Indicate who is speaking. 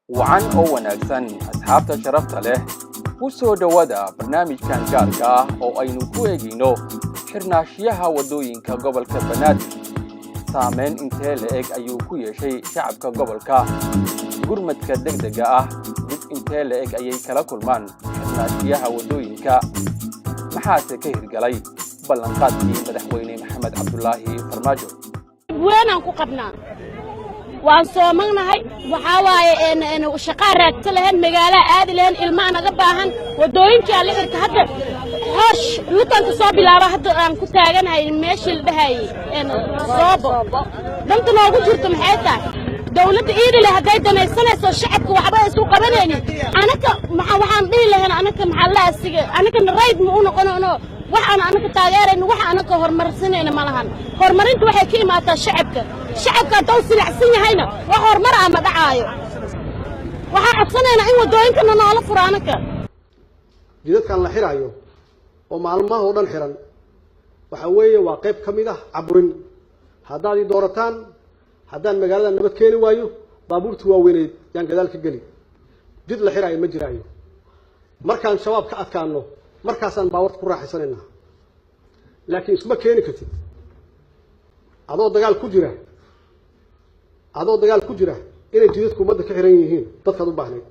Speaker 1: وعن أو وناكسن أصحاب شرفت له وسو دودا برنامج كان جاركا أو أي نكويجينو حرناشيها ودوينكا قبل كبنات سامين انتهى لإيك أيوكو يشي شعبكا قبل كا قرمتك دقدقا جد انتهى لإيك أيي كلا كلمان حرناشيها ودوينكا محاسة كهر قلي بلنقاتي مدحويني محمد عبد الله فرماجو
Speaker 2: وين أنكو قبنا وان صومنا هاي وحاواي إن شقارات لهن مجالة عادي لهن المعنى قباهن ودوين كالي هذا هش لطن تصابي لا واحد أن كنت أجن هاي ماشي البهاي إن صوب دمت موجود جرت محيطة دولة إيري لها دايدا ما يسنى الشعب وعباية سوق بناني أنا كمع وحان دي لهن أنا كمحلها السجى أنا كنرايد مؤونة قنونة waxaan anaka taageerayno waxa anaka horumarsanayna malahan horumarintu waxay ka imaataa shacabka dad silacsan yahayna wax horumar ama dhacaayo waxa codsanayna in wadooyinkana noola furo anaka
Speaker 3: jidadkan la xiraayo oo maalmaha oo dhan xiran waxa weeye waa qayb kamid ah caburin haddaad doorataan haddaan magaalada nabad keeni waayo baabuurtu waa weyneed yaan gadaal ka gali jid la xiraayo ma jiraayo markaan shabaab ka adkaano markaasaan baawarta ku raaxaysanayna laakiin isma keeni kartid adoo dagaal ku jira inay jidadku ummadda ka xiran yihiin dadkaad u baahnayd